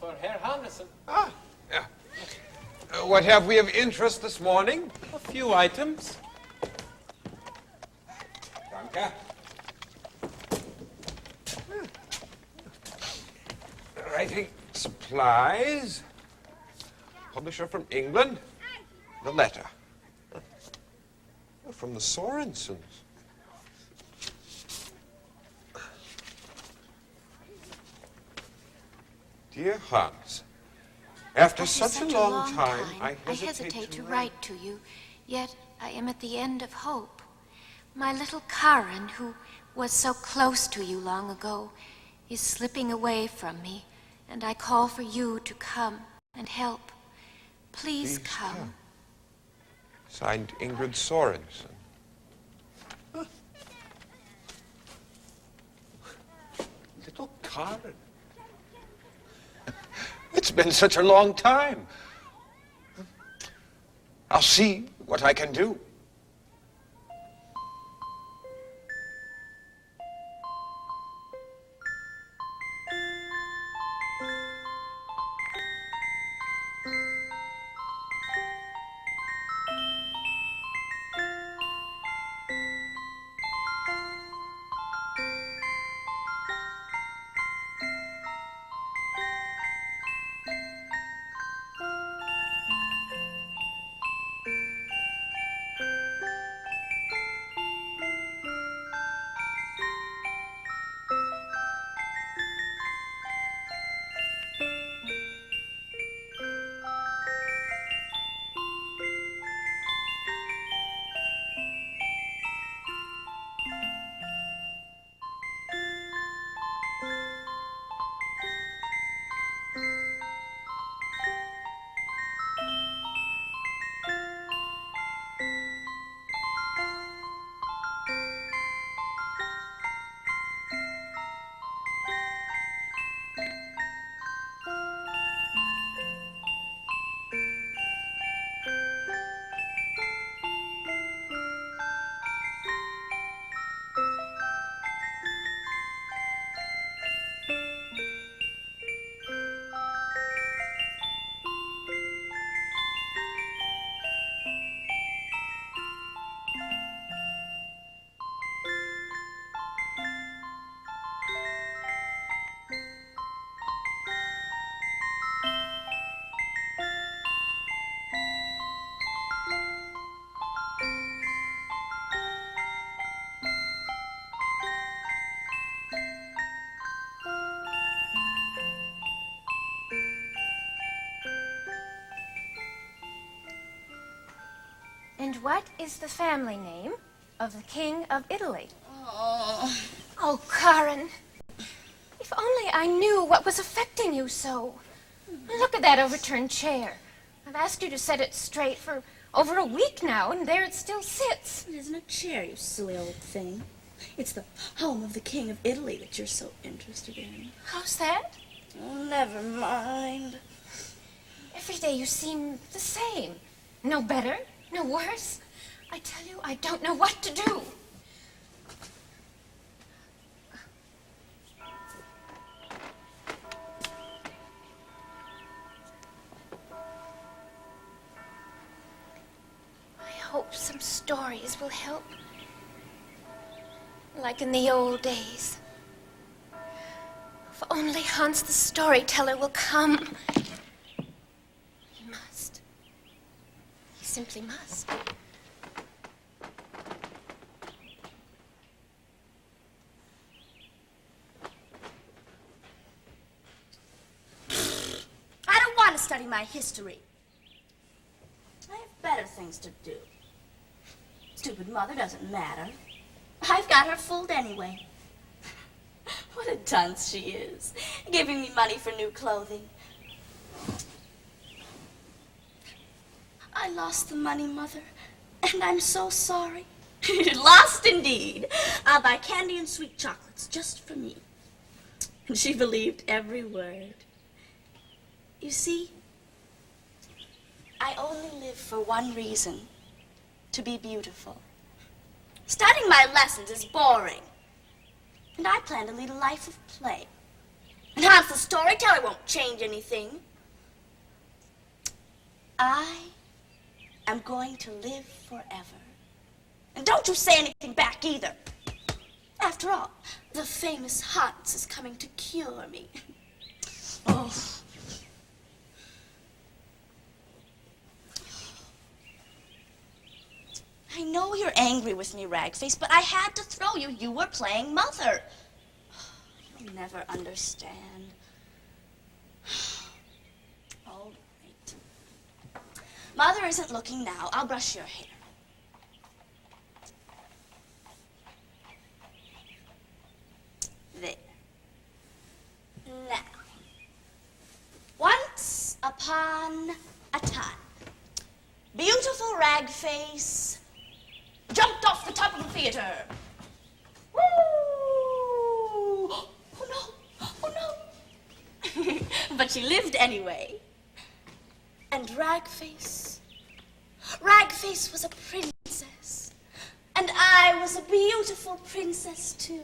for Herr Hannesson. Ah, yeah. What have we of interest this morning? A few items. Danke. Writing supplies. Publisher from England. The letter. From the Sorensens. Dear Hans, after such a long time, I hesitate to write to you, yet I am at the end of hope. My little Karen, who was so close to you long ago, is slipping away from me, and I call for you to come and help. Please come. Signed, Ingrid Sorensen. Little Karen. It's been such a long time. I'll see what I can do. And what is the family name of the King of Italy? Oh, Karen. If only I knew what was affecting you so. Look at that overturned chair. I've asked you to set it straight for over a week now, and there it still sits. It isn't a chair, you silly old thing. It's the home of the King of Italy that you're so interested in. How's that? Oh, never mind. Every day you seem the same. No better, no worse. I tell you, I don't know what to do. I hope some stories will help. Like in the old days. If only Hans the storyteller will come. He must. He simply must. I don't want to study my history. I have better things to do. Stupid mother doesn't matter. I've got her fooled anyway. What a dunce she is, giving me money for new clothing. I lost the money, Mother, and I'm so sorry. Lost indeed. I'll buy candy and sweet chocolates just for me. And she believed every word. You see, I only live for one reason, to be beautiful. Studying my lessons is boring, and I plan to lead a life of play. And Hans the storyteller won't change anything. I am going to live forever. And don't you say anything back either. After all, the famous Hans is coming to cure me. Oh. I know you're angry with me, Ragface, but I had to throw you. You were playing Mother. You'll never understand. All right. Mother isn't looking now. I'll brush your hair. There. Now, once upon a time, beautiful Ragface jumped off the top of the theater. Woo! Oh no! Oh no! But she lived anyway. And Ragface was a princess. And I was a beautiful princess too.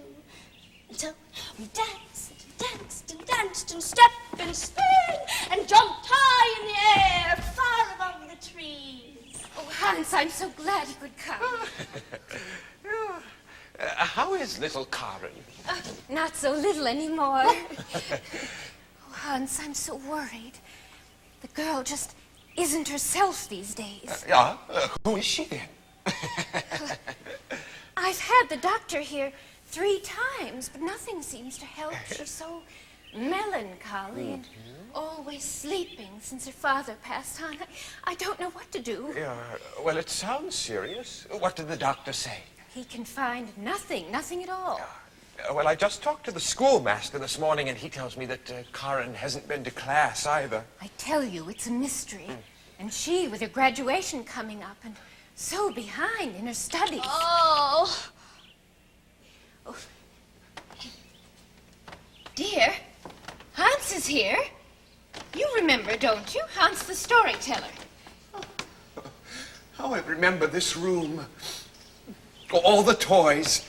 Until we danced and danced and danced and stepped and spin and jumped high in the air, far above the trees. Oh, Hans, I'm so glad you could come. How is little Karen? Not so little anymore. Oh, Hans, I'm so worried. The girl just isn't herself these days. Yeah? Who is she then? I've had the doctor here 3 times, but nothing seems to help. She's so melancholy and always sleeping since her father passed on. I don't know what to do. Yeah, well, it sounds serious. What did the doctor say? He can find nothing at all. Well, I just talked to the schoolmaster this morning, and he tells me that Karen hasn't been to class either. I tell you, it's a mystery. And she, with her graduation coming up, and so behind in her studies. Oh. Oh. Dear, Hans is here. You remember, don't you? Hans the storyteller. Oh, I remember this room. All the toys.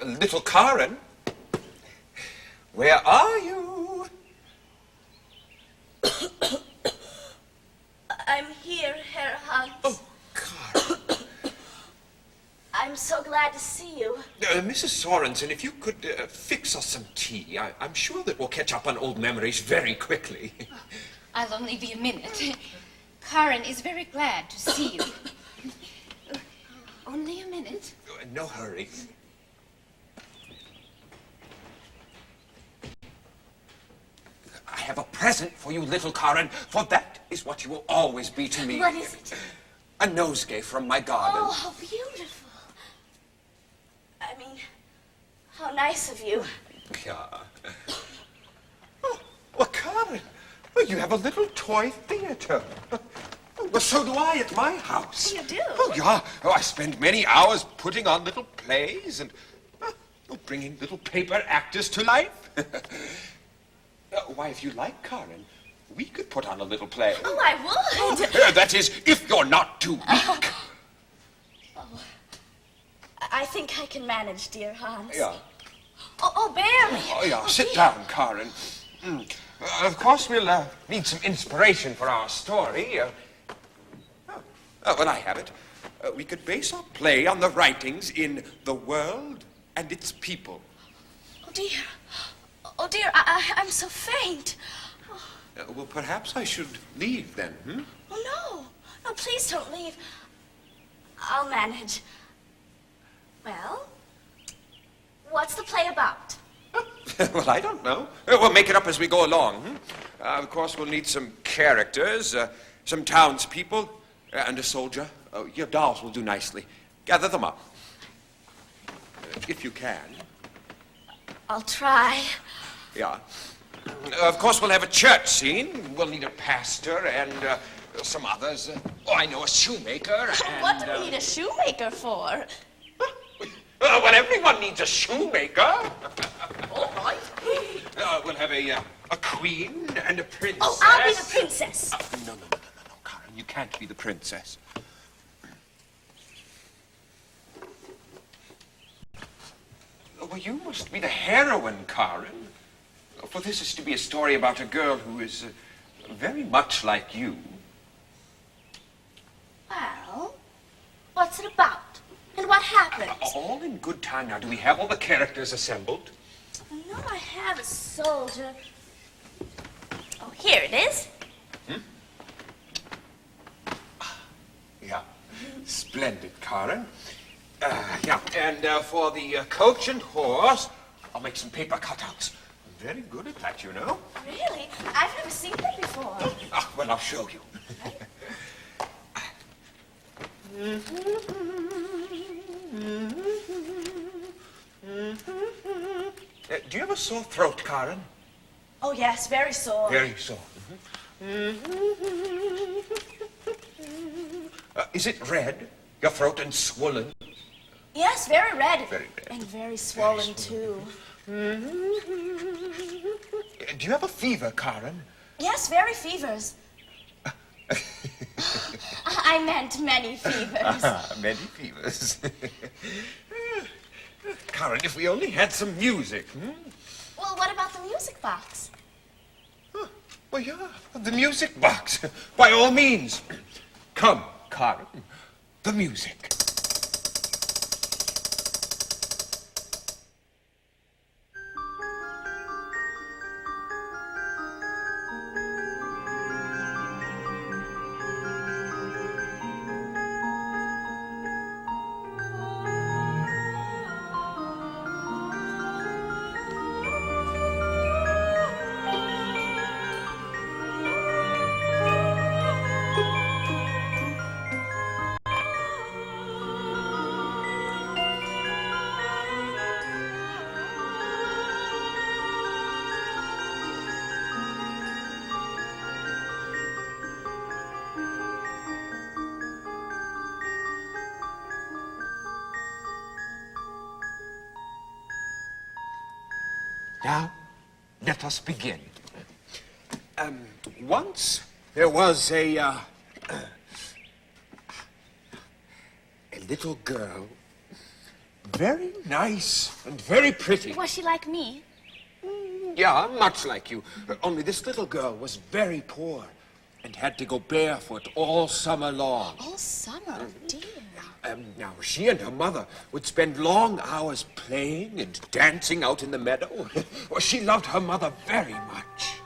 Little Karen, where are you? I'm here, Herr Hans. Oh, Karen. I'm so glad to see you. Mrs. Sorensen, if you could fix us some tea, I'm sure that we'll catch up on old memories very quickly. I'll only be a minute. Karen is very glad to see you. Only a minute. No hurry. I have a present for you, little Karen, for that is what you will always be to me. What is it? A nosegay from my garden. Oh, how beautiful. I mean, how nice of you. Yeah. Oh, well, Karen, well, you have a little toy theater. Well, so do I at my house. You do? Oh, yeah. Oh, I spend many hours putting on little plays and bringing little paper actors to life. Why, if you like, Karen, we could put on a little play. Oh, I would. That is, if you're not too weak. Oh, I think I can manage, dear Hans. Yeah. Oh, barely. Oh, yeah. Sit down, Karen. Of course, we'll need some inspiration for our story. Well, I have it. We could base our play on the writings in The World and Its People. Oh, dear. Oh, dear, I'm so faint. Well, perhaps I should leave then, Oh, no. No, please don't leave. I'll manage. Well, what's the play about? Well, I don't know. We'll make it up as we go along. Of course, we'll need some characters, some townspeople, and a soldier. Your dolls will do nicely. Gather them up. If you can. I'll try. Yeah. Of course, we'll have a church scene. We'll need a pastor and some others. I know a shoemaker and... What do we need a shoemaker for? Well, everyone needs a shoemaker. All right. We'll have a queen and a princess. Oh, I'll be the princess. No, Karen, you can't be the princess. heroine, Karen. For this is to be a story about a girl who is very much like you. Well, what's it about? And what happens? All in good time now. Do we have all the characters assembled? No, I have a soldier. Oh, here it is. Yeah. Splendid, Karen. Yeah, and for the coach and horse, I'll make some paper cutouts. I'm very good at that, you know. Really? I've never seen that before. Well, I'll show you. Do you have a sore throat, Karen? Oh, yes, very sore. Very sore. Is it red? Your throat and swollen? Yes, very red. Very red. And very swollen, too. Do you have a fever, Karen? Yes, very fevers. I meant many fevers. Many fevers. Karen, if we only had some music. Well, what about the music box? Well, yeah, the music box. By all means. Come, Karen. The music. Now, let us begin. Once there was a little girl, very nice and very pretty. Was she like me? Yeah, much like you. Only this little girl was very poor and had to go barefoot all summer long. All summer, dear. Now, she and her mother would spend long hours playing and dancing out in the meadow. Well, she loved her mother very much.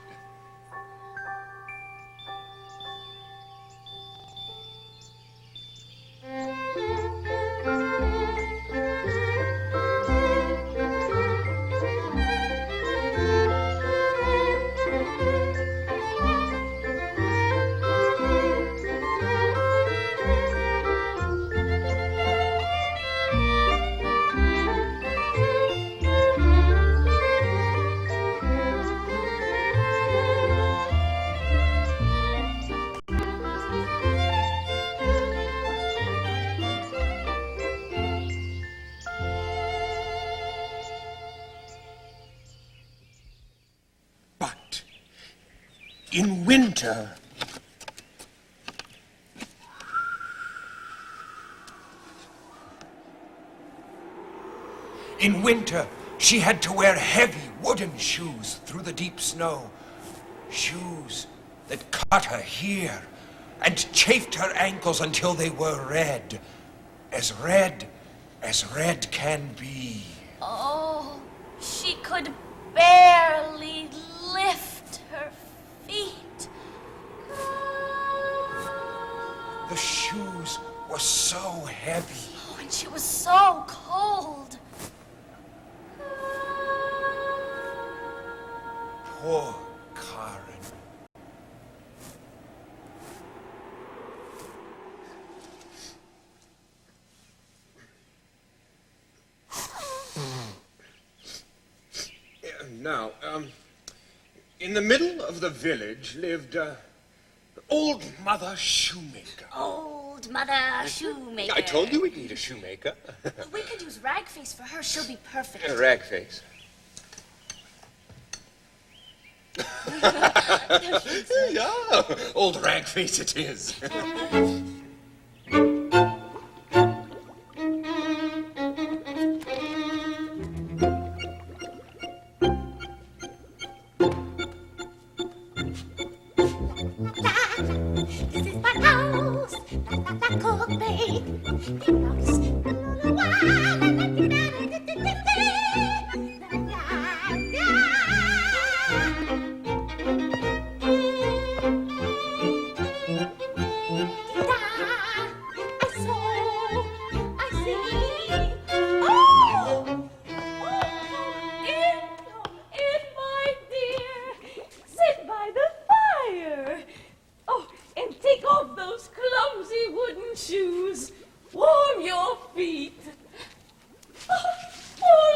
But in winter, she had to wear heavy wooden shoes through the deep snow. Shoes that cut her here and chafed her ankles until they were red as red can be. Oh, she could barely lift her feet. The shoes were so heavy. Oh, and she was so cold. Poor Karen. Now, in the middle of the village lived Old Mother Shoemaker. Old Mother Shoemaker. I told you we'd need a shoemaker. We could use Ragface for her. She'll be perfect. Ragface. Yeah, old Ragface it is. Shoes, warm your feet. Oh,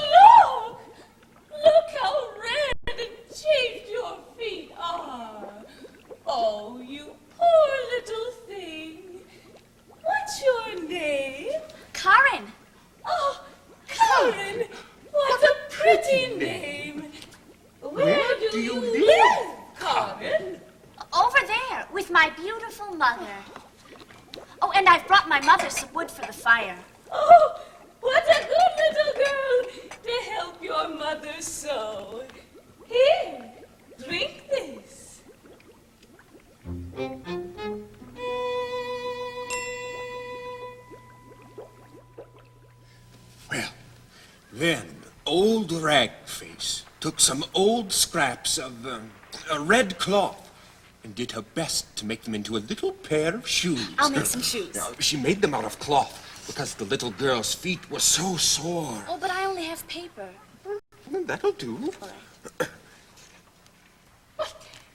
look! Look how red and chafed your feet are. Oh, you poor little thing. What's your name? Karen. Oh, Karen, what a pretty name. Where do you live, Karen? Over there, with my beautiful mother. Oh, and I've brought my mother some wood for the fire. Oh, what a good little girl to help your mother sew. Here, drink this. Well, then old Ragface took some old scraps of a red cloth and did her best to make them into a little pair of shoes. I'll make some shoes. Now, she made them out of cloth because the little girl's feet were so sore. Oh, but I only have paper. Well, that'll do. But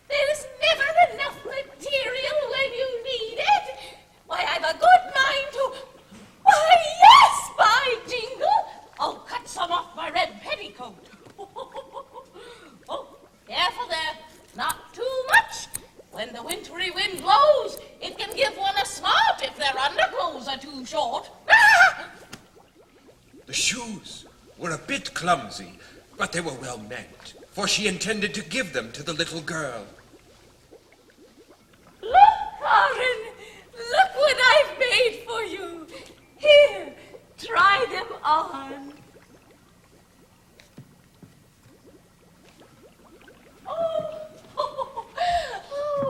there's never enough material when you need it. Why, I've a good mind to... Why, yes, by jingle! I'll cut some off my red petticoat. Oh, careful there. Not too much. When the wintry wind blows, it can give one a smart if their underclothes are too short. Ah! The shoes were a bit clumsy, but they were well meant, for she intended to give them to the little girl. Look, Karen! Look what I've made for you. Here, try them on.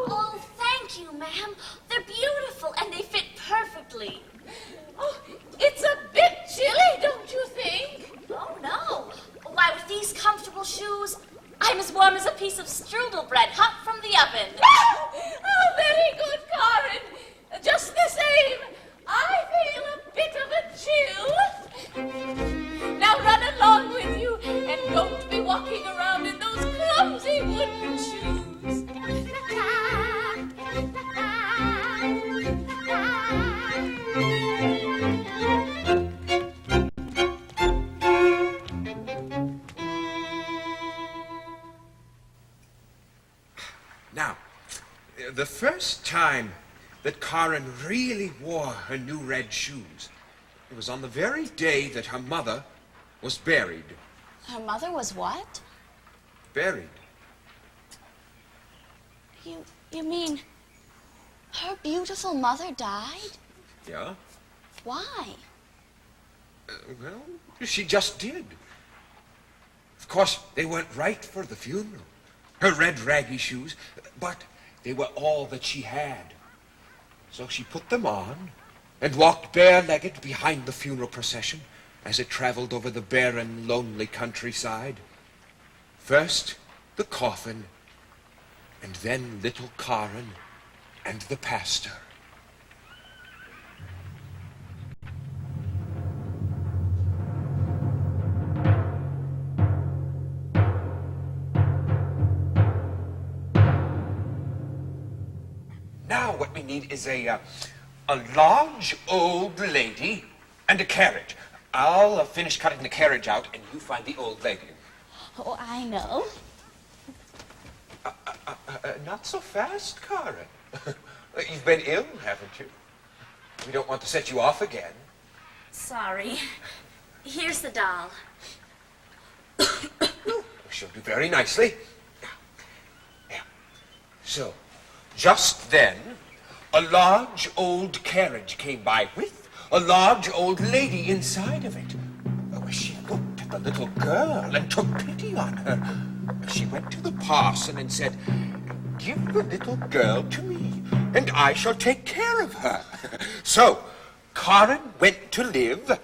Oh, thank you, ma'am. They're beautiful and they fit perfectly. Oh, it's a bit chilly, don't you think? Oh, no. Why, with these comfortable shoes, I'm as warm as a piece of strudel bread hot from the oven. Oh, very good, Karen. Just the same, I feel a bit of a chill. Now run along with you, and don't be walking around in those clumsy wooden shoes. Now, the first time that Karen really wore her new red shoes, it was on the very day that her mother was buried. Her mother was what? Buried. You mean her beautiful mother died? Yeah? Why? Well, she just did. Of course, they weren't right for the funeral. Her red raggy shoes, but they were all that she had. So she put them on and walked bare-legged behind the funeral procession as it traveled over the barren, lonely countryside. First, the coffin, and then little Karen and the pastor. Now what we need is a large old lady and a carriage. I'll finish cutting the carriage out and you find the old lady. Oh, I know. Not so fast, Karen. You've been ill, haven't you? We don't want to set you off again. Sorry. Here's the doll. She'll do very nicely. Yeah. So, just then, a large old carriage came by with a large old lady inside of it. She looked at the little girl and took pity on her. She went to the parson and said, "Give the little girl to me, and I shall take care of her." So, Karen went to live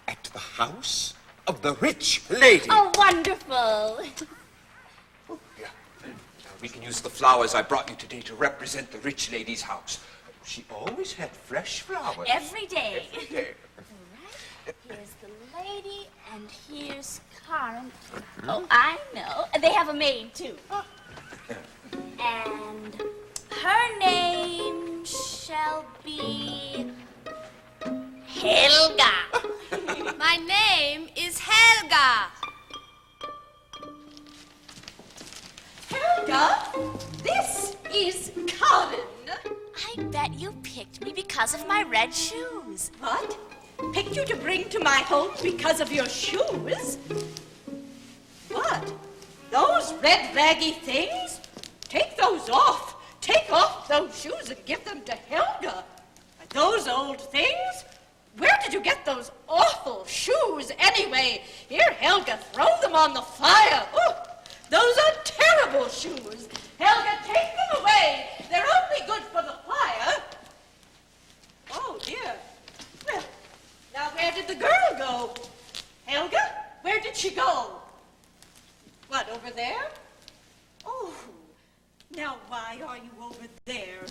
at the house of the rich lady. Oh, wonderful. Yeah. We can use the flowers I brought you today to represent the rich lady's house. She always had fresh flowers. Every day. Every day. Right. Here's the lady, and here's Karen. Oh, I know. They have a maid, too. And her name shall be Helga. My name is Helga. Helga, this is Karen. I bet you picked me because of my red shoes. What? Picked you to bring to my home because of your shoes? What? Those red raggy things? Take those off. Take off those shoes and give them to Helga. Those old things? Where did you get those awful shoes anyway? Here, Helga, throw them on the fire. Oh, those are terrible shoes. Helga, take them away. They're only good for the fire. Oh, dear. Well, now where did the girl go? Helga, where did she go? What, over there? Oh, now why are you over there?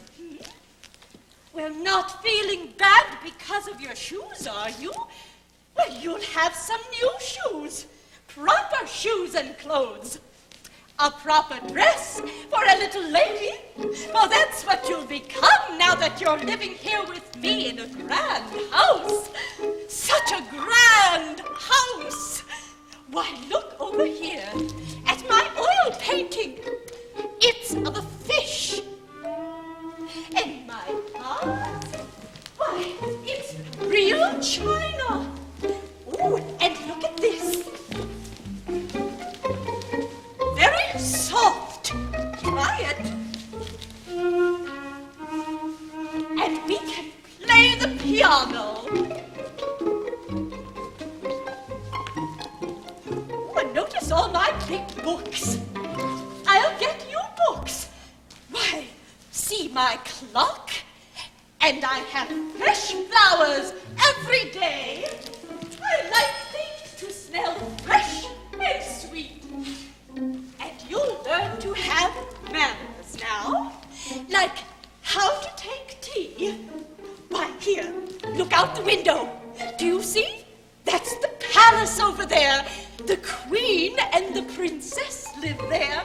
Well, not feeling bad because of your shoes, are you? Well, you'll have some new shoes. Proper shoes and clothes. A proper dress for a little lady. Well, that's what you'll become now that you're living here with me in a grand house. Such a grand house. Why, look over here at my oil painting. It's of a fish. And my vase, why, it's real china. Ooh, and look at this. Very soft. Try it. And we can play the piano. Ooh, and notice all my big books. I'll get you books. Why, see my clock, and I have fresh flowers every day. I like things to smell fresh and sweet. And you'll learn to have manners now, like how to take tea. Why, here, look out the window. Do you see? That's the palace over there. The queen and the princess live there.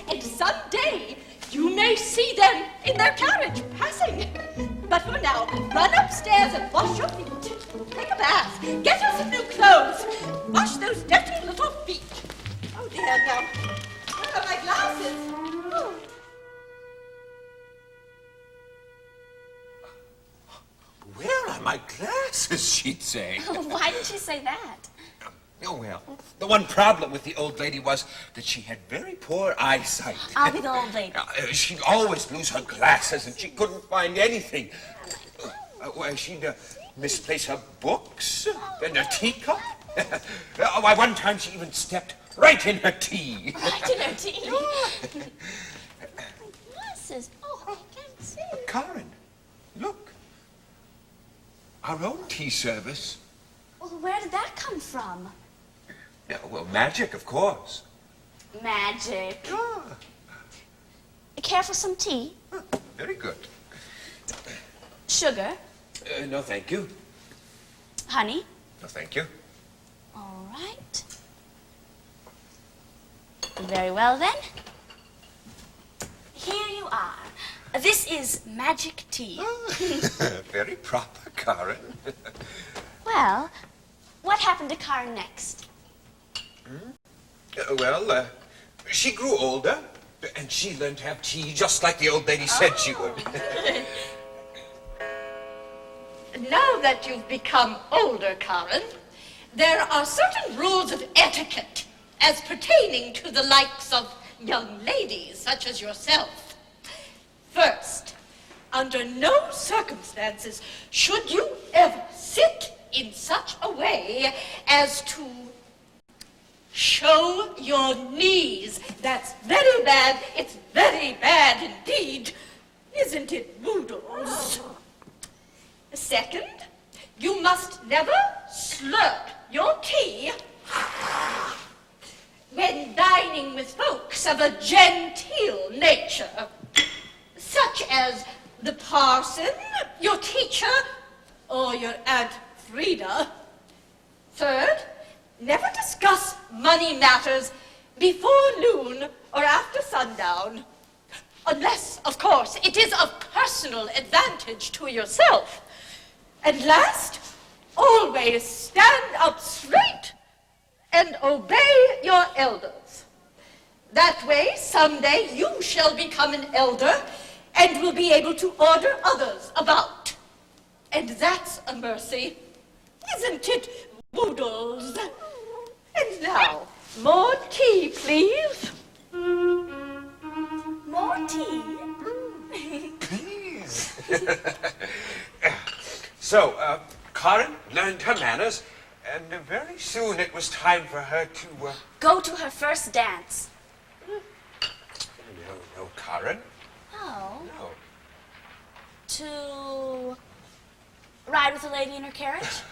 And someday, you may see them in their carriage passing. But for now, run upstairs and wash your feet. Take a bath. Get you some new clothes. Wash those dirty little feet. Oh dear, now. Where are my glasses? Oh. Where are my glasses, she'd say. Why did she say that? Oh, well, the one problem with the old lady was that she had very poor eyesight. I'll be the old lady. She'd always lose her glasses, and she couldn't find anything. Well, she'd misplace her books and her teacup. Why, one time she even stepped right in her tea. Right in her tea? Glasses. Oh, I can't see. Karen, look. Our own tea service. Well, where did that come from? Yeah, well, magic, of course. Magic. Ah, Care for some tea? very good. Sugar? No, thank you. Honey? No, thank you. All right. Very well, then. Here you are. This is magic tea. Very proper, Karen. Well, what happened to Karen next? Well, she grew older, and she learned to have tea just like the old lady said she would. Now that you've become older, Karen, there are certain rules of etiquette as pertaining to the likes of young ladies such as yourself. First, under no circumstances should you ever sit in such a way as to show your knees. That's very bad. It's very bad indeed. Isn't it, Boodles? Second, You must never slurp your tea when dining with folks of a genteel nature, such as the parson, your teacher, or your Aunt Frida. Third, never discuss money matters before noon or after sundown, unless, of course, it is of personal advantage to yourself. And last, always stand up straight and obey your elders. That way, someday you shall become an elder and will be able to order others about. And that's a mercy, isn't it, Boodles? And now, more tea, please. More tea? Please. So, Karen learned her manners, and very soon it was time for her to, Go to her first dance. No, Karen. Oh. No. To ride with a lady in her carriage?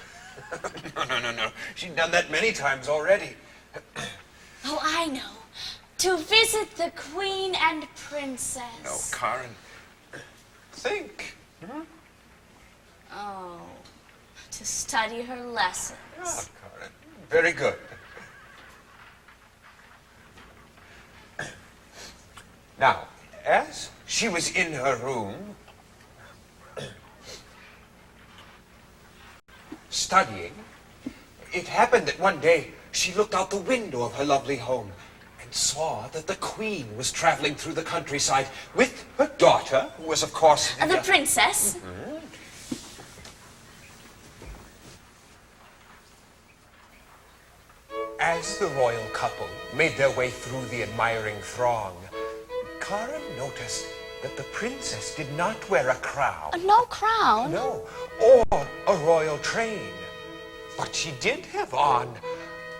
No. She'd done that many times already. Oh, I know. To visit the queen and princess. No, Karen. Think. Oh, to study her lessons. Ah, Karen. Very good. Now, as she was in her room, studying, it happened that one day she looked out the window of her lovely home and saw that the queen was traveling through the countryside with her daughter, who was, of course, The princess? As the royal couple made their way through the admiring throng, Karen noticed that the princess did not wear a crown. No crown? No, or a royal train. But she did have on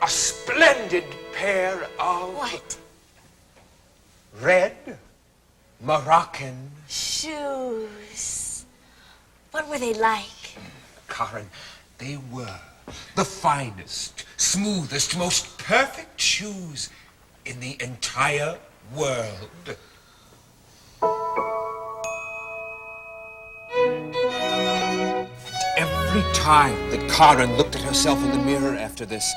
a splendid pair of... What? Red Moroccan... Shoes. What were they like? Karen, they were the finest, smoothest, most perfect shoes in the entire world. Every time that Karen looked at herself in the mirror after this,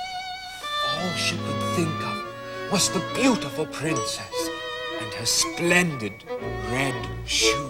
all she could think of was the beautiful princess and her splendid red shoes.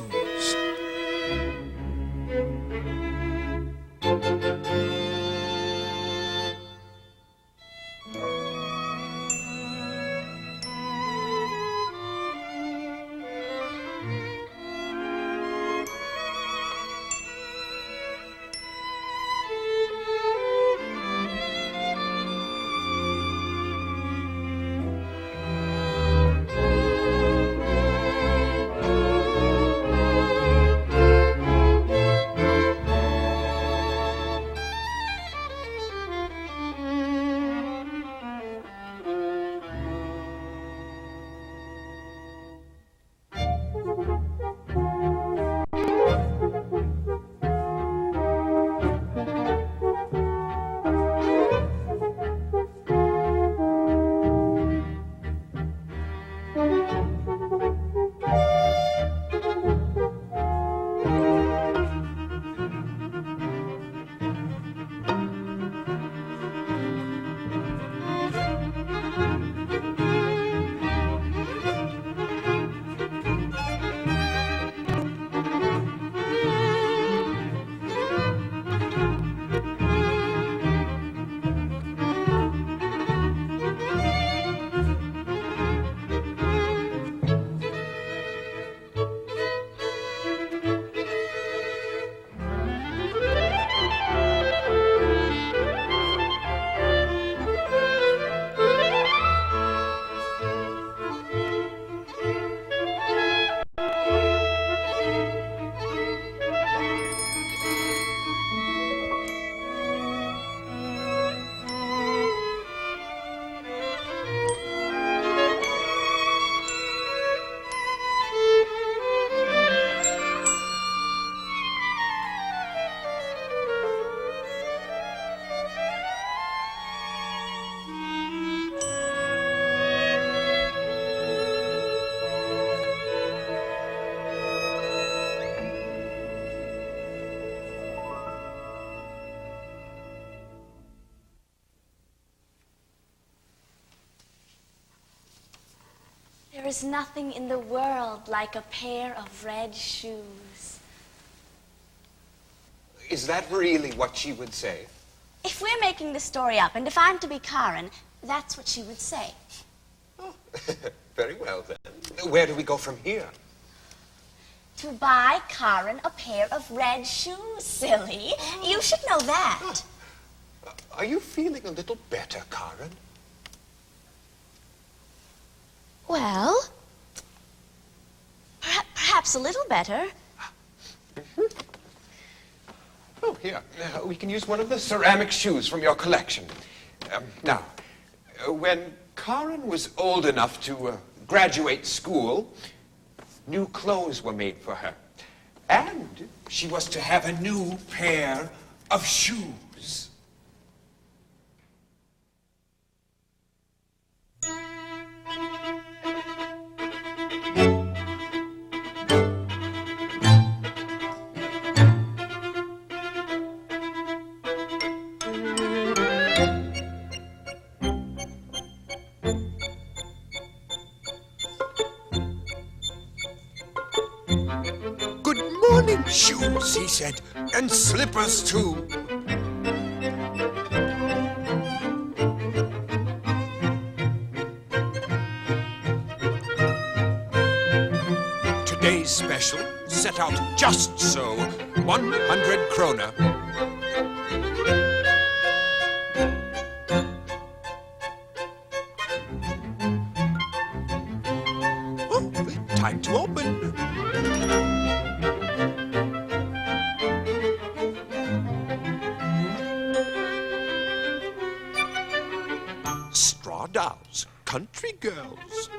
There is nothing in the world like a pair of red shoes. Is that really what she would say? If we're making the story up, and if I'm to be Karen, that's what she would say. Oh, very well, then. Where do we go from here? To buy Karen a pair of red shoes, silly. You should know that. Are you feeling a little better, Karen? Well, perhaps a little better. Oh, here. We can use one of the ceramic shoes from your collection. Now, when Karen was old enough to graduate school, new clothes were made for her. And she was to have a new pair of shoes. Good morning, shoes, he said, and slippers too. Today's special, set out just so, 100 kroner. Oh, time to open. Straw dolls, country girls.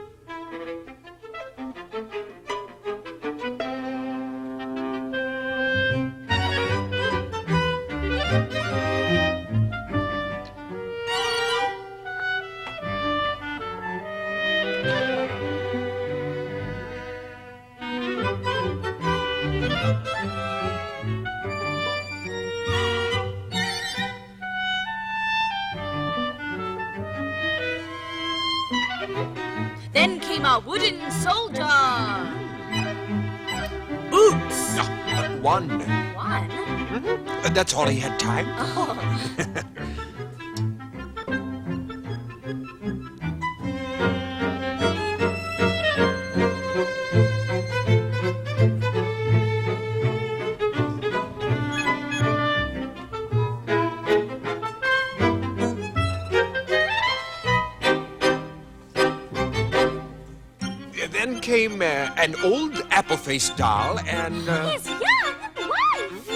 Then came a wooden soldier. Boots. One. One? That's all he had time. Then came an old apple-faced doll and... His young wife.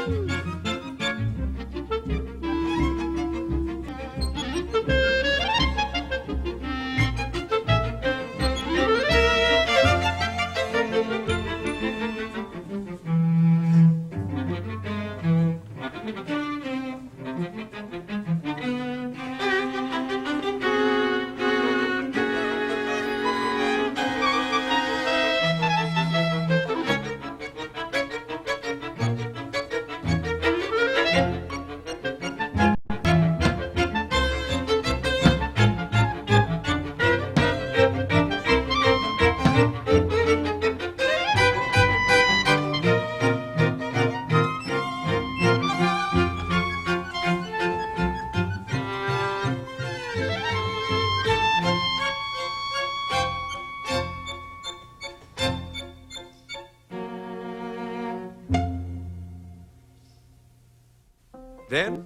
Then,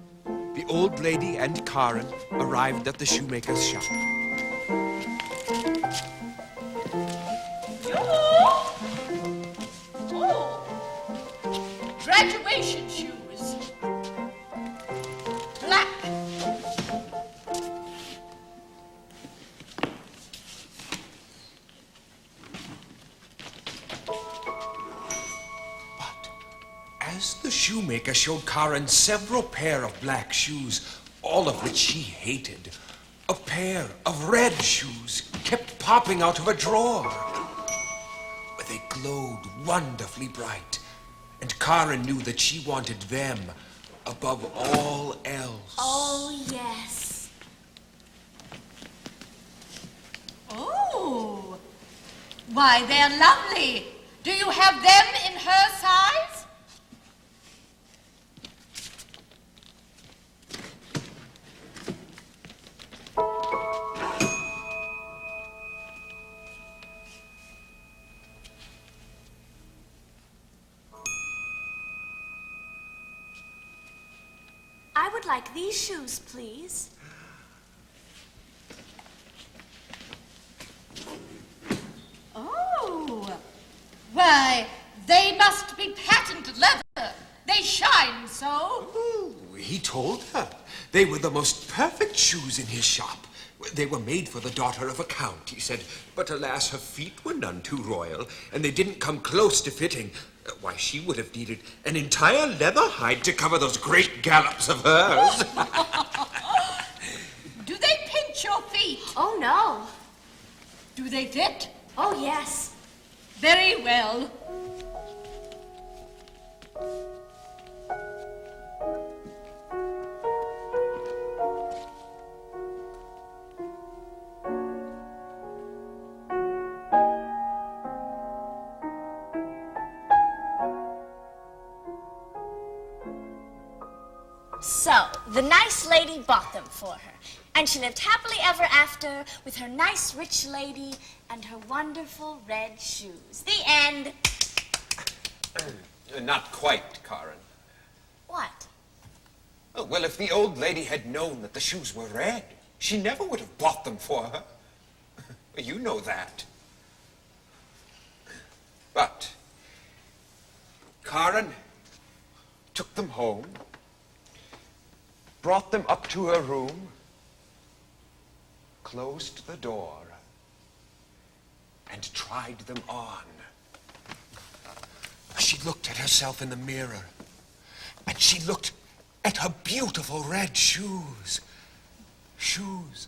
the old lady and Karen arrived at the shoemaker's shop. Oh, graduation shoes. Black. As the shoemaker showed Karen several pair of black shoes, all of which she hated, a pair of red shoes kept popping out of a drawer. They glowed wonderfully bright, and Karen knew that she wanted them above all else. Oh, yes. Oh, Why, they're lovely. Do you have them in her size? I would like these shoes, please. Oh, why, they must be patent leather. They shine so. Oh, he told her. They were the most perfect shoes in his shop. They were made for the daughter of a count, he said. But alas, her feet were none too royal, and they didn't come close to fitting. Why, she would have needed an entire leather hide to cover those great gallops of hers. Do they pinch your feet? Oh, no. Do they fit? Oh, yes. Very well. So, the nice lady bought them for her, and she lived happily ever after with her nice rich lady and her wonderful red shoes. The end. Not quite, Karen. What? Oh, well, if the old lady had known that the shoes were red, she never would have bought them for her. You know that. But Karen took them home, brought them up to her room, closed the door, and tried them on. She looked at herself in the mirror, and she looked at her beautiful red shoes. Shoes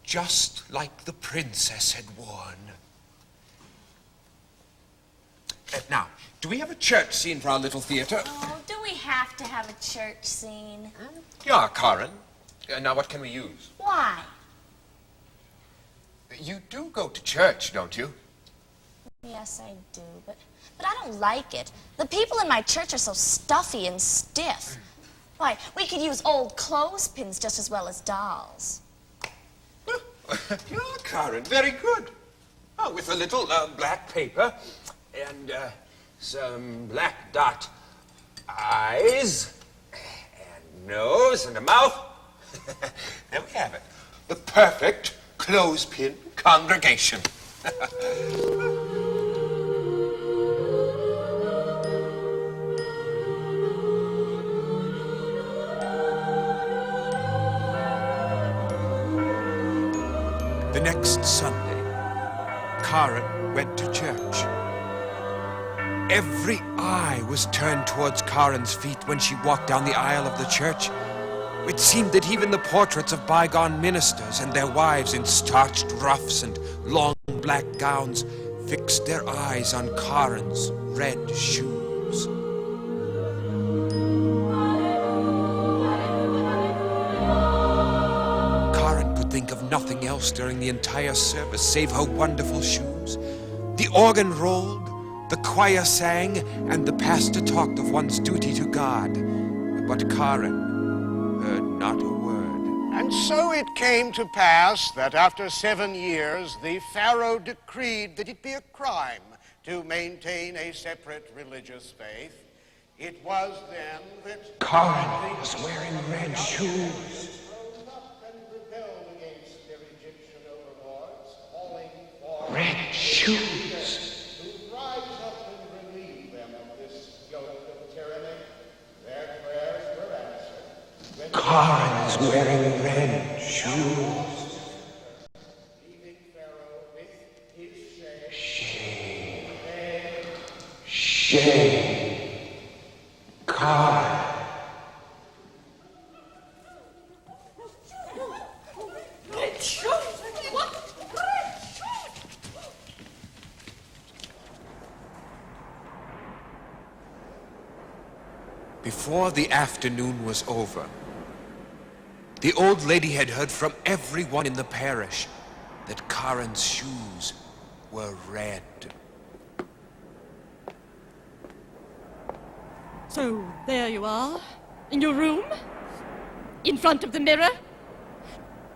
just like the princess had worn. Now, do we have a church scene for our little theater? Oh, do we have to have a church scene? Yeah, Karen. Now, what can we use? Why? You do go to church, don't you? Yes, I do, but I don't like it. The people in my church are so stuffy and stiff. Why, we could use old clothespins just as well as dolls. Yeah, Karen, very good. Oh, with a little black paper and some black dot eyes and nose and a mouth. There we have it. The perfect clothespin congregation. The next Sunday, Karen went to church. Every eye was turned towards Karen's feet when she walked down the aisle of the church. It seemed that even the portraits of bygone ministers and their wives in starched ruffs and long black gowns fixed their eyes on Karen's red shoes. Karen could think of nothing else during the entire service save her wonderful shoes. The organ rolled, the choir sang, and the pastor talked of one's duty to God. But Karen heard not a word. And so it came to pass that after 7 years, the Pharaoh decreed that it be a crime to maintain a separate religious faith. It was then that Karen was wearing red shoes. rose up and rebelled against their Egyptian overlords, calling for Red shoes. to rise up and relieve them of this yoke of tyranny. Their prayers were answered. When Karen is wearing red shoes. leaving Pharaoh with his Shame. Karen. Red shoes? What? Red shoes? Before the afternoon was over, the old lady had heard from everyone in the parish that Karen's shoes were red. So there you are, in your room, in front of the mirror.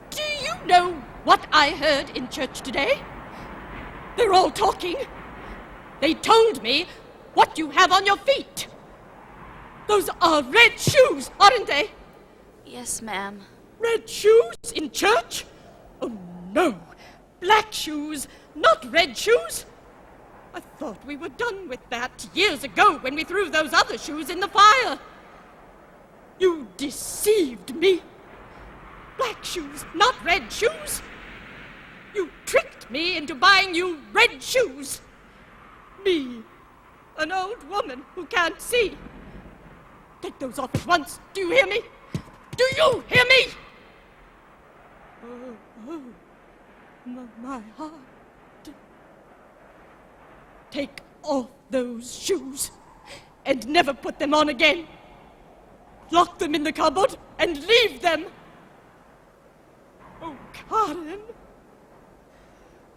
Do you know what I heard in church today? They're all talking. They told me what you have on your feet. Those are red shoes, aren't they? Yes, ma'am. Red shoes in church? Oh, no. Black shoes, not red shoes. I thought we were done with that years ago when we threw those other shoes in the fire. You deceived me. Black shoes, not red shoes. You tricked me into buying you red shoes. Me, an old woman who can't see. Take those off at once. Do you hear me? Do you hear me? Oh, my heart. Take off those shoes and never put them on again. Lock them in the cupboard and leave them. Oh, Karen.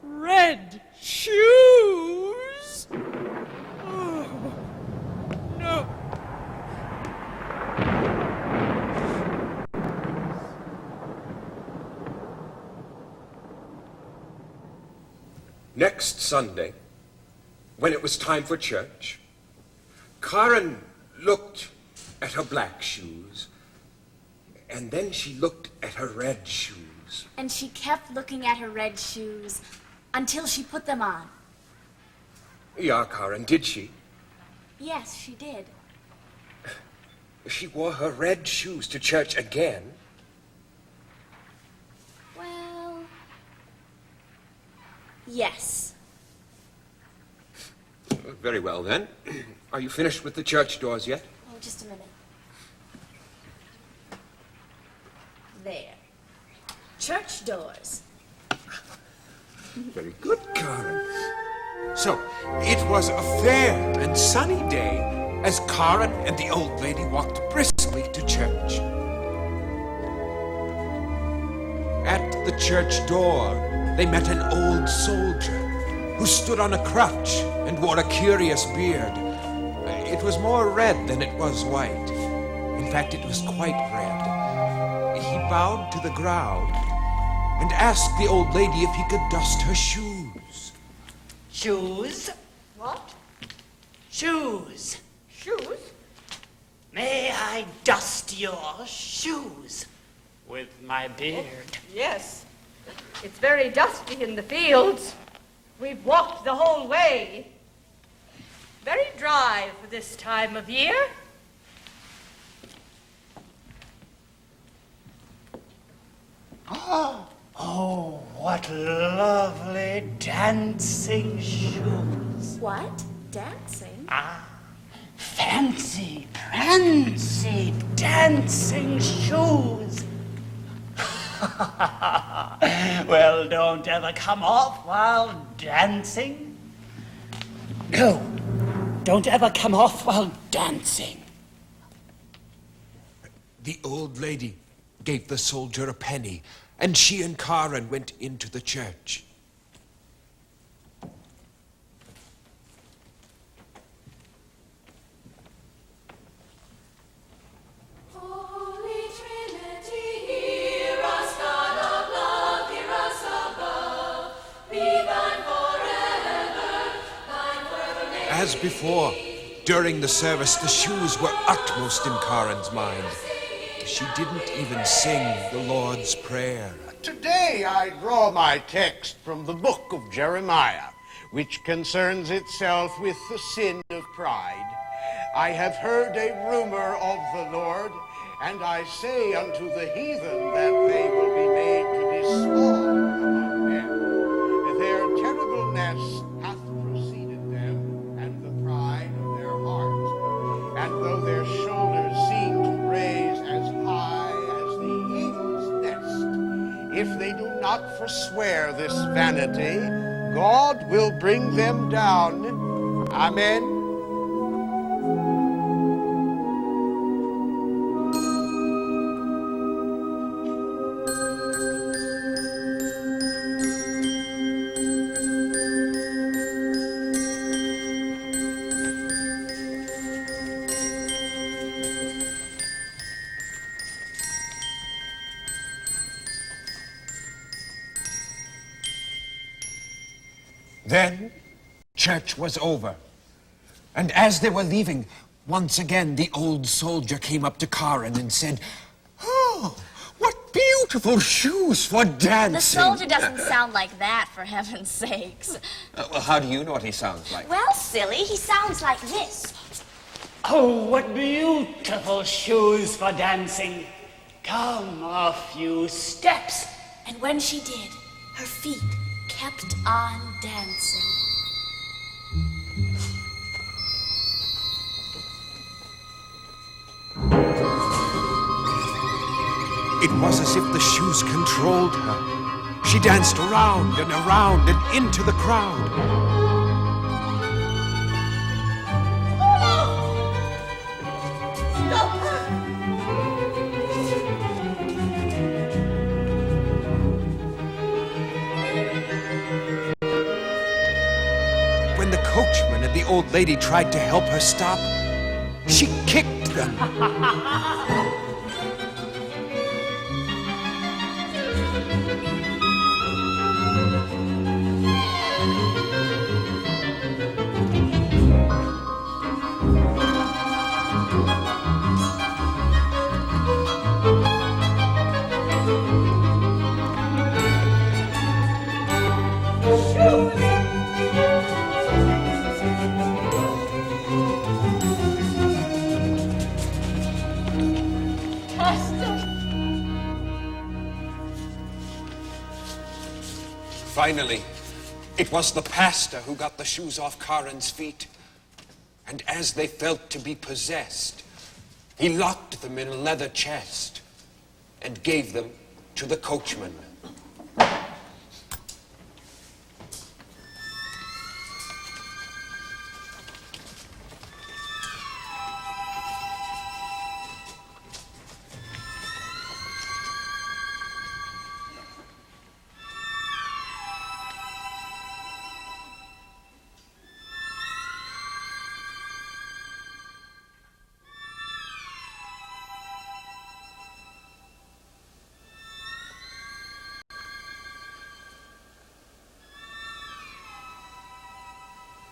Red shoes? Oh, no. Next Sunday, when it was time for church, Karen looked at her black shoes, and then she looked at her red shoes. And she kept looking at her red shoes until she put them on. Yeah, Karen, did she? Yes, she did. She wore her red shoes to church again. Well, yes. Very well, then. Are you finished with the church doors yet? Oh, just a minute. There. Church doors. Very good, Karen. So, it was a fair and sunny day as Karen and the old lady walked briskly to church. At the church door, they met an old soldier who stood on a crutch and wore a curious beard. It was more red than it was white. In fact, it was quite red. He bowed to the ground and asked the old lady if he could dust her shoes. Shoes? What? Shoes. Shoes? May I dust your shoes with my beard? Yes. It's very dusty in the fields. We've walked the whole way. Very dry for this time of year. Oh, what lovely dancing shoes. What? Dancing? Fancy, prancy, dancing shoes. Well, don't ever come off while dancing. No, don't ever come off while dancing. The old lady gave the soldier a penny, and she and Karen went into the church. Holy Trinity, hear us, God of love, hear us above. Be thine forever may. As before, during the service, the shoes were utmost in Karen's mind. She didn't even sing the Lord's Prayer. Today I draw my text from the book of Jeremiah, which concerns itself with the sin of pride. I have heard a rumor of the Lord, and I say unto the heathen that they will be made to be small among men. Their terribleness hath preceded them, and the pride of their heart. And though their shoulders seem to raise as high as the eagle's nest, if they do not forswear this vanity, God will bring them down. Amen. Then, church was over. And as they were leaving, once again the old soldier came up to Karen and said, "Oh, what beautiful shoes for dancing." The soldier doesn't sound like that, for heaven's sakes. Well, how do you know what he sounds like? Well, silly, he sounds like this. Oh, what beautiful shoes for dancing. Come a few steps. And when she did, her feet kept on dancing. It was as if the shoes controlled her. She danced around and around and into the crowd. Stop her! When the coachman and the old lady tried to help her stop, she kicked them. Finally, it was the pastor who got the shoes off Karen's feet. And as they felt to be possessed, he locked them in a leather chest and gave them to the coachman.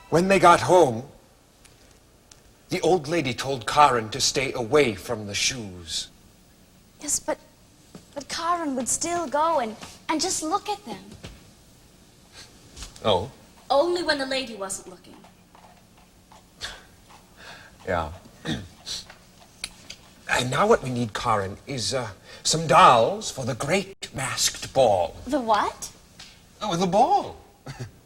When they got home, the old lady told Karen to stay away from the shoes. Yes, but Karen would still go and just look at them. Oh? Only when the lady wasn't looking. Yeah. And now what we need, Karen, is some dolls for the great masked ball. The what? Oh, the ball.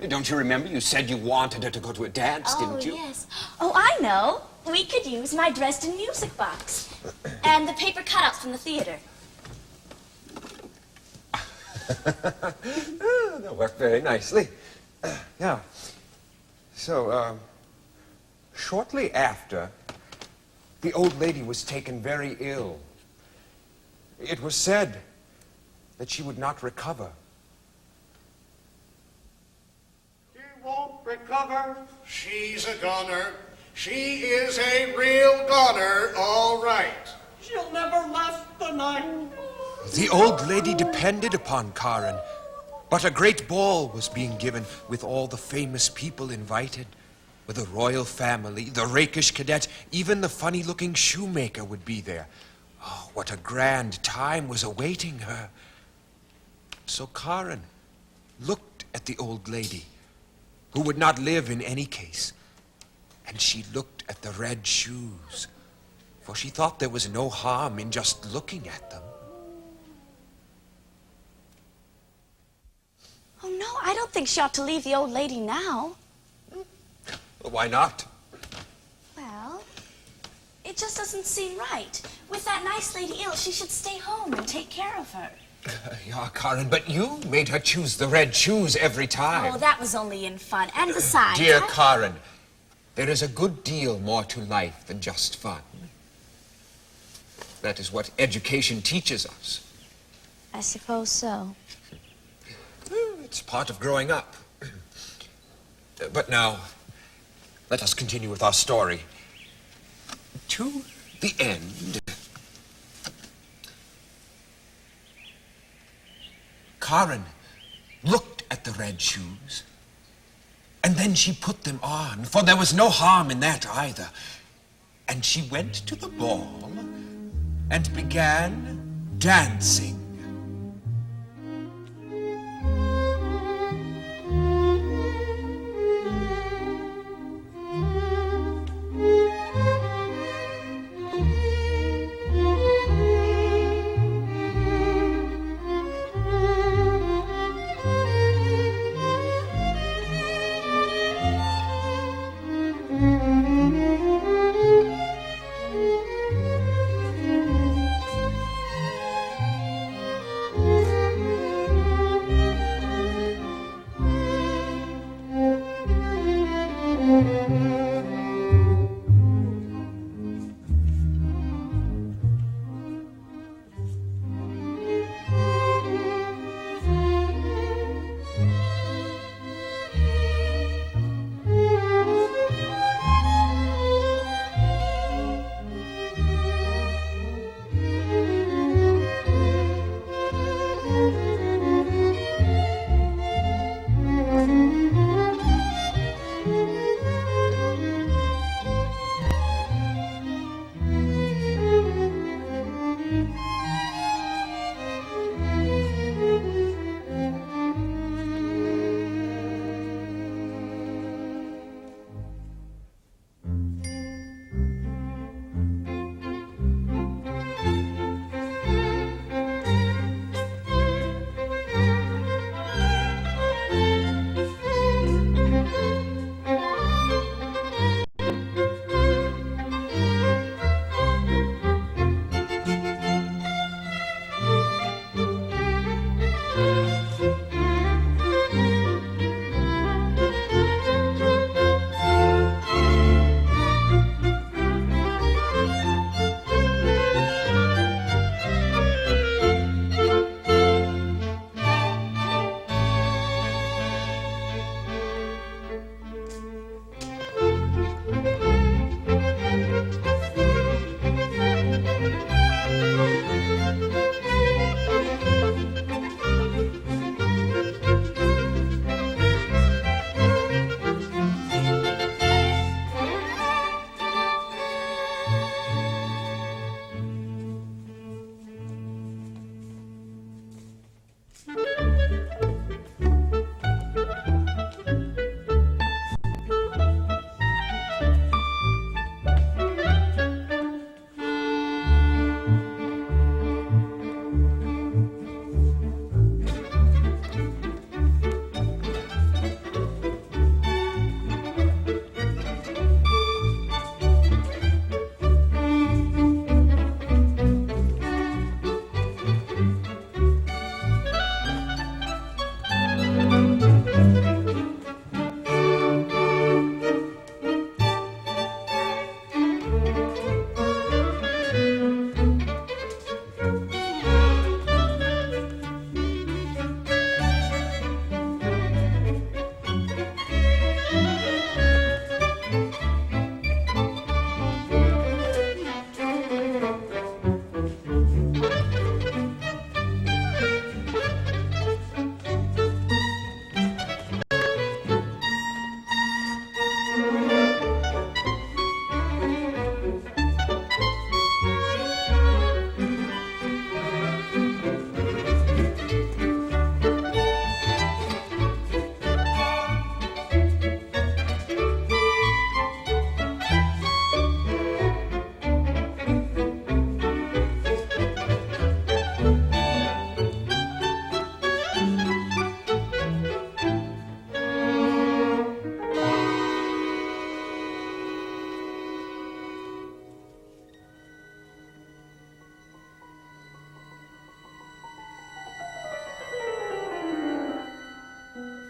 Don't you remember? You said you wanted her to go to a dance, didn't you? Oh, yes. Oh, I know. We could use my Dresden music box. And the paper cutouts from the theater. That worked very nicely. Yeah. So, shortly after, the old lady was taken very ill. It was said that she would not recover. Won't recover. She's a goner. She is a real goner, all right. She'll never last the night. The old lady depended upon Karen, but a great ball was being given with all the famous people invited. With the royal family, the rakish cadet, even the funny-looking shoemaker would be there. Oh, what a grand time was awaiting her. So Karen looked at the old lady, who would not live in any case. And she looked at the red shoes, for she thought there was no harm in just looking at them. Oh, no, I don't think she ought to leave the old lady now. Well, why not? Well, it just doesn't seem right. With that nice lady ill, she should stay home and take care of her. Yeah, Karen, but you made her choose the red shoes every time. Oh, that was only in fun. And besides... Dear Karen, there is a good deal more to life than just fun. That is what education teaches us. I suppose so. It's part of growing up. But now, let us continue with our story. To the end. Karen looked at the red shoes And then she put them on, for there was no harm in that either. And she went to the ball and began dancing.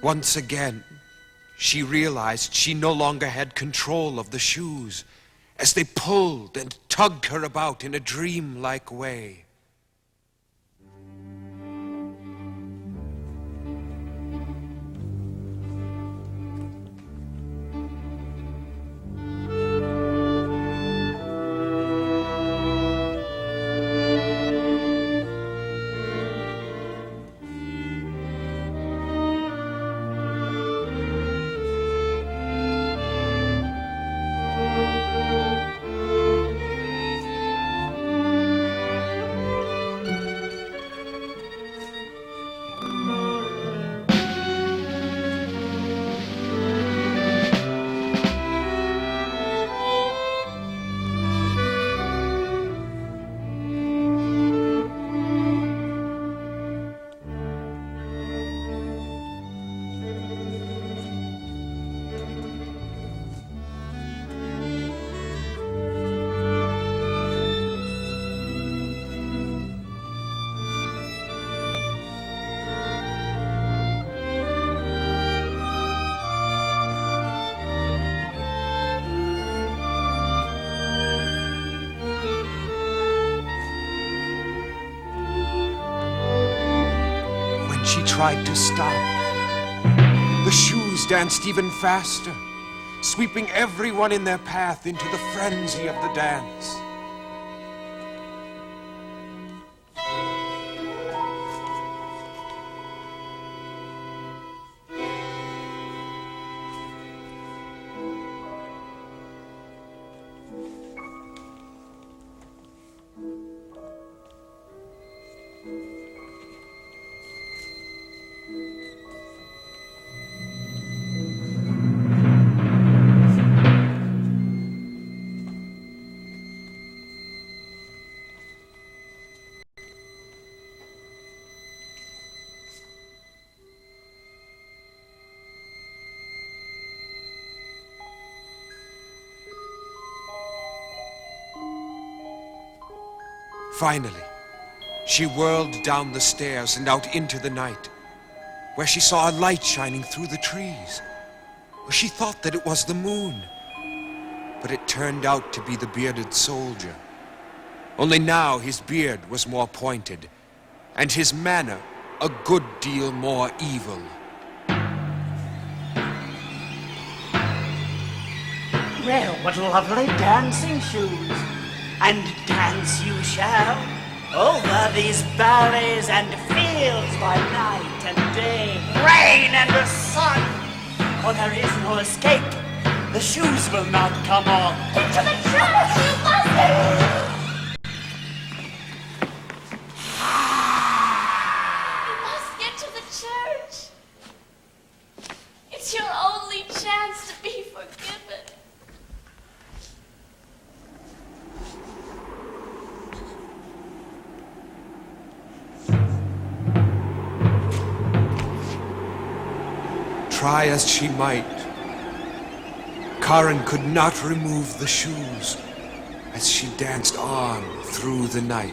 Once again, she realized she no longer had control of the shoes as they pulled and tugged her about in a dream-like way. tried to stop. The shoes danced even faster, sweeping everyone in their path into the frenzy of the dance. Finally, she whirled down the stairs and out into the night, where she saw a light shining through the trees. She thought that it was the moon, but it turned out to be the bearded soldier. Only now his beard was more pointed, and his manner a good deal more evil. Well, what lovely dancing shoes. And dance you shall, over these valleys and fields by night and day, rain and the sun. For there is no escape. The shoes will not come off. Get to the church, you mustn't! You must get to the church. It's your only chance to be forgiven. Try as she might, Karen could not remove the shoes as she danced on through the night.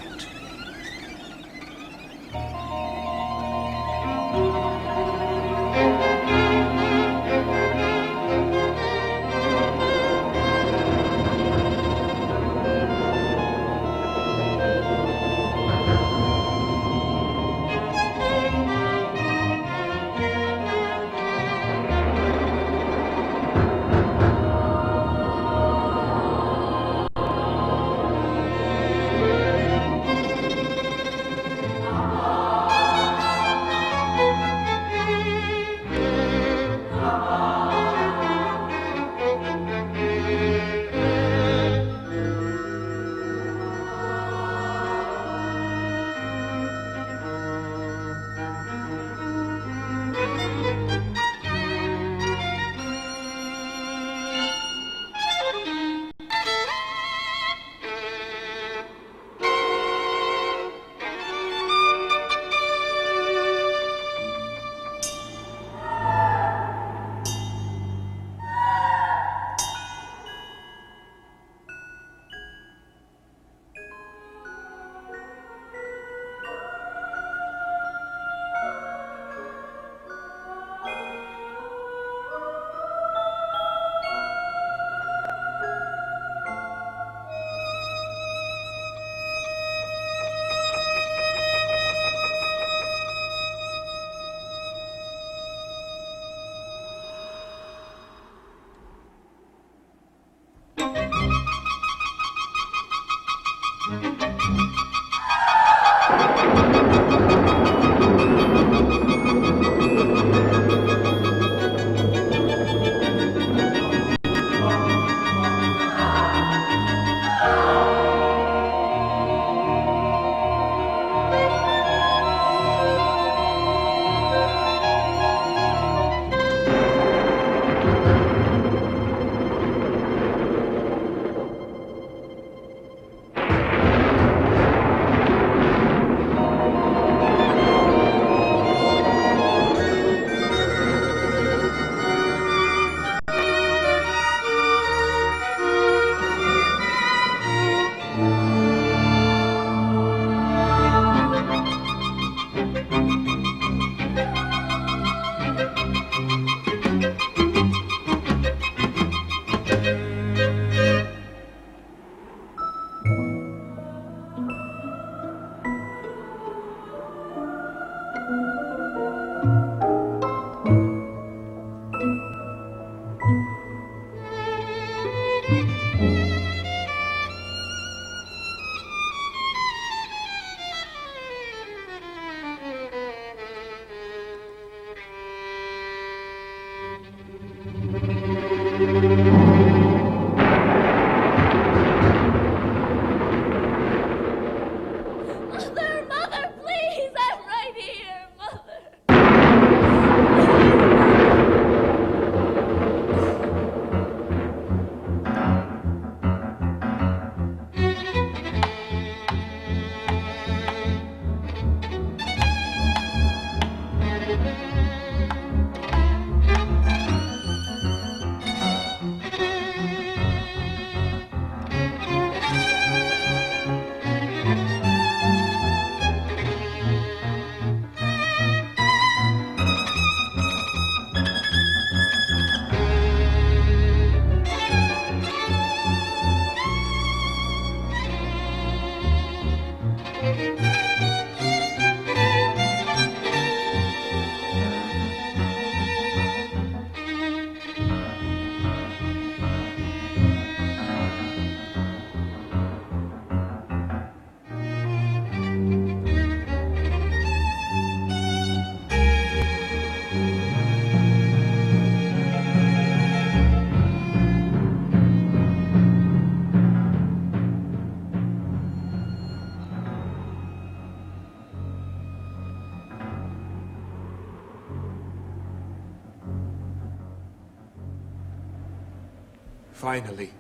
Finally,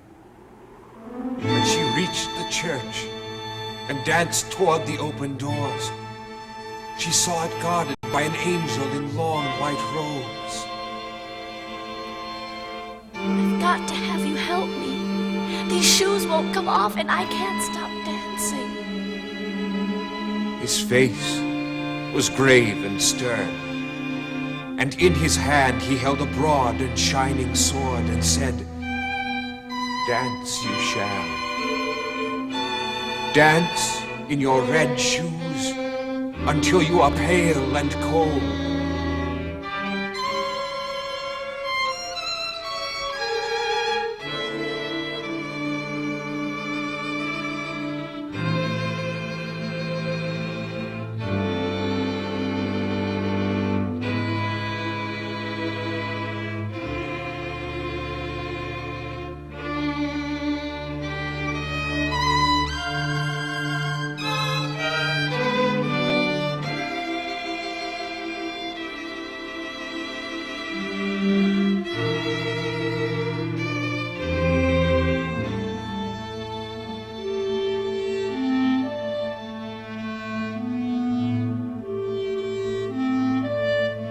when she reached the church and danced toward the open doors, she saw it guarded by an angel in long white robes. I've got to have you help me. These shoes won't come off and I can't stop dancing. His face was grave and stern, and in his hand he held a broad and shining sword and said, "Dance you shall. Dance in your red shoes until you are pale and cold.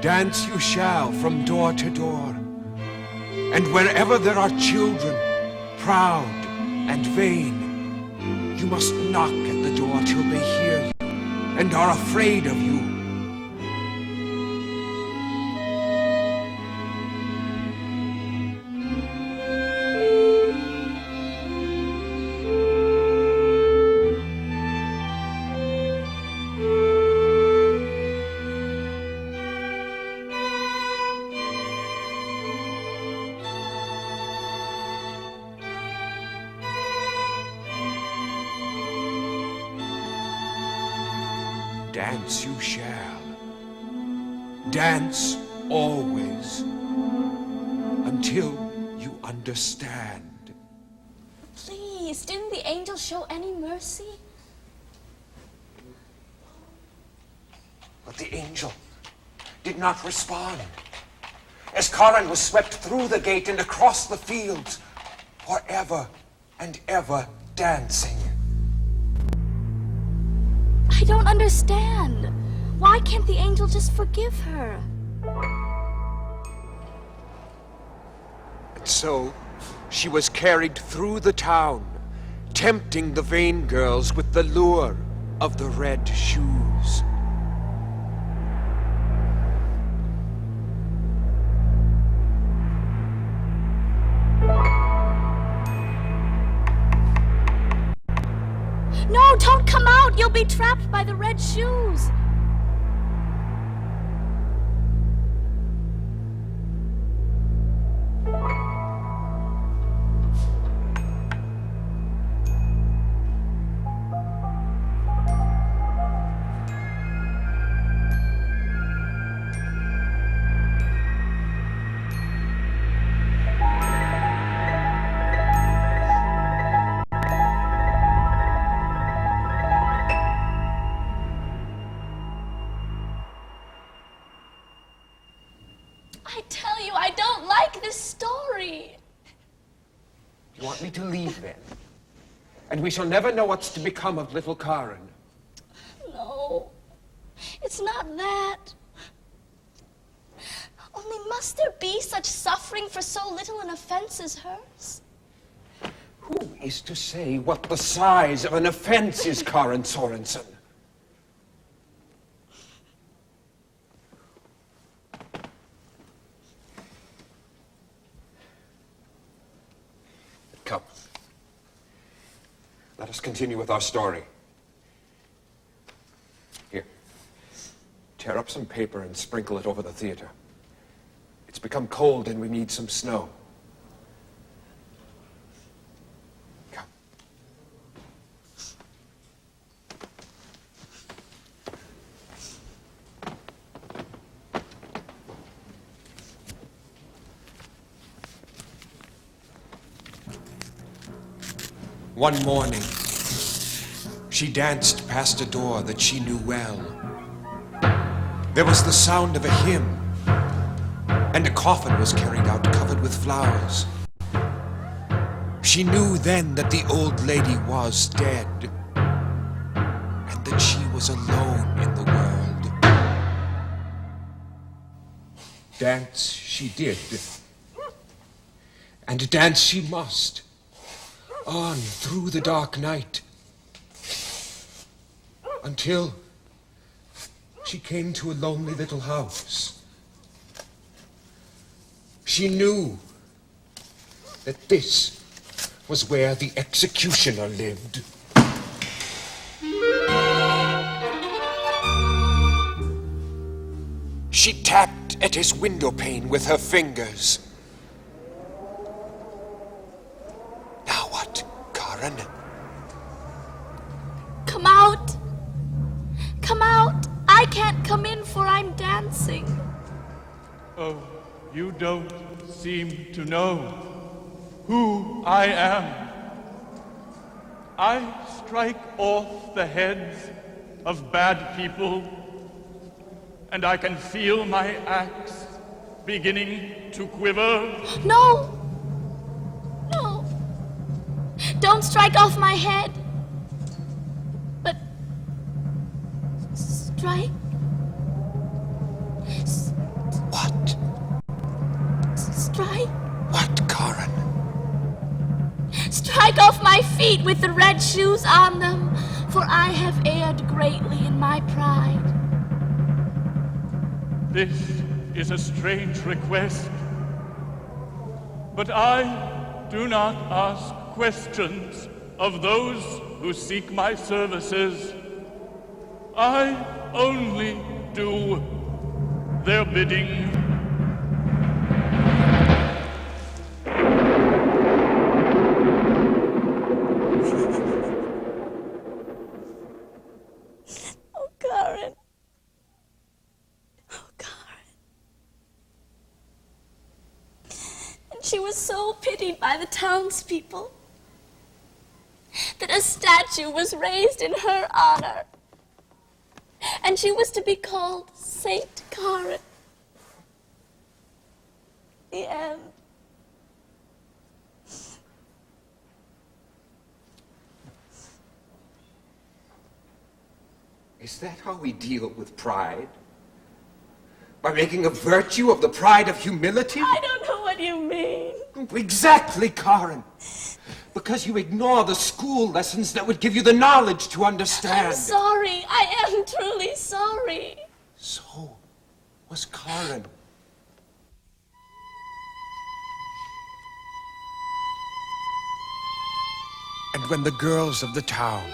Dance you shall from door to door, and wherever there are children, proud and vain, you must knock at the door till they hear you and are afraid of you. Dance you shall. Dance always, until you understand. Please, didn't the angel show any mercy? But the angel did not respond. As Karen was swept through the gate and across the fields, forever and ever dancing. I don't understand. Why can't the angel just forgive her? And so she was carried through the town, tempting the vain girls with the lure of the red shoes. No, don't come out! You'll be trapped by the red shoes! I tell you, I don't like this story. You want me to leave then? And we shall never know what's to become of little Karen. No, it's not that. Only must there be such suffering for so little an offense as hers? Who is to say what the size of an offense is, Karen Sorensen? Come. Let us continue with our story. Here. Tear up some paper and sprinkle it over the theater. It's become cold and we need some snow. Come. One morning, she danced past a door that she knew well. There was the sound of a hymn, and a coffin was carried out covered with flowers. She knew then that the old lady was dead, and that she was alone in the world. Dance she did, and dance she must, on through the dark night, until she came to a lonely little house. She knew that this was where the executioner lived. She tapped at his window pane with her fingers. Now what, Karen? Come out! Come out! I can't come in, for I'm dancing. Oh, you don't seem to know who I am. I strike off the heads of bad people, and I can feel my axe beginning to quiver. No! No! Don't strike off my head! But strike. What? Strike. What, Karen? Strike off my feet with the red shoes on them, for I have erred greatly in my pride. This is a strange request, but I do not ask questions of those who seek my services. I only do their bidding. Oh, Karen. Oh, Karen. And she was so pitied by the townspeople that a statue was raised in her honor. And she was to be called Saint Karen. The end. Is that how we deal with pride? By making a virtue of the pride of humility? I don't know what you mean. Exactly, Karen. Because you ignore the school lessons that would give you the knowledge to understand. I'm sorry. I am truly sorry. So was Karen. And when the girls of the town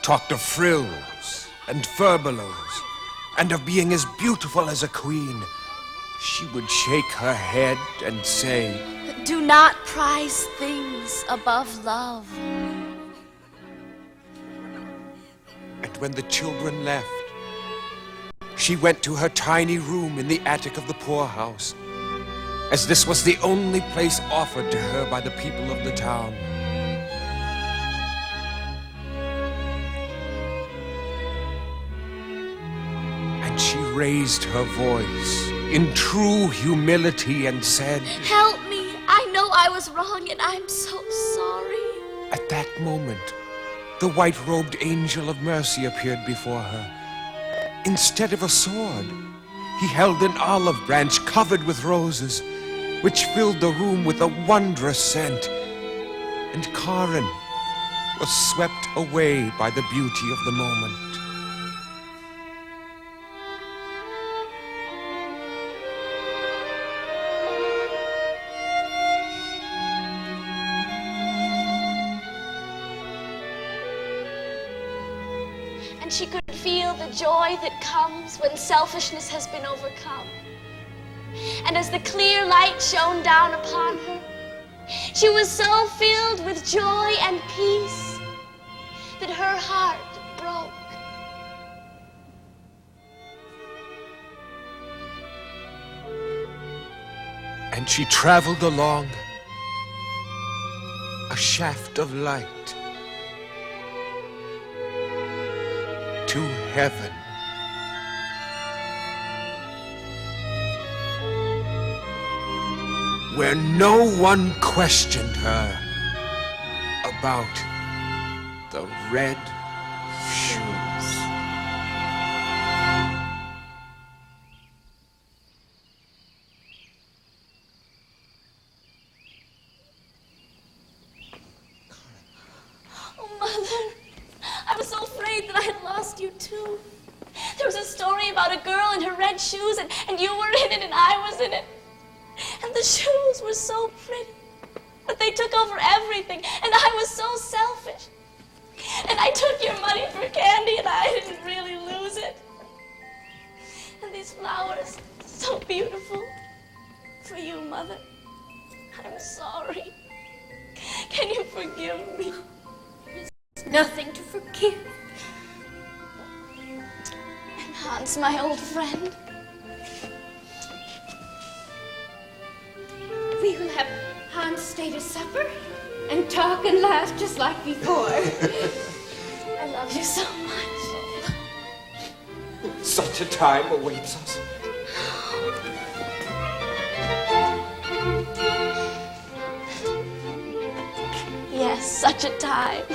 talked of frills and furbelows and of being as beautiful as a queen, she would shake her head and say, Do not prize things above love. And when the children left, she went to her tiny room in the attic of the poorhouse, as this was the only place offered to her by the people of the town. And she raised her voice in true humility and said, Help me. I know I was wrong and I'm so sorry. At that moment, the white-robed angel of mercy appeared before her. Instead of a sword, he held an olive branch covered with roses, which filled the room with a wondrous scent. And Karen was swept away by the beauty of the moment. And she could feel the joy that comes when selfishness has been overcome. And as the clear light shone down upon her, she was so filled with joy and peace that her heart broke. And she traveled along a shaft of light to heaven. Where no one questioned her about the red shoes. Oh, Mother, I was so afraid that I had lost you too. There was a story about a girl in her red shoes, and you were in it, and I was in it. And the shoes were so pretty, but they took over everything, and I was so selfish. And I took your money for candy, and I didn't really lose it. And these flowers, so beautiful. For you, Mother. I'm sorry. Can you forgive me? Nothing to forgive. And Hans, my old friend. We will have Hans stay to supper and talk and laugh just like before. I love you so much. Such a time awaits us. Yes, such a time.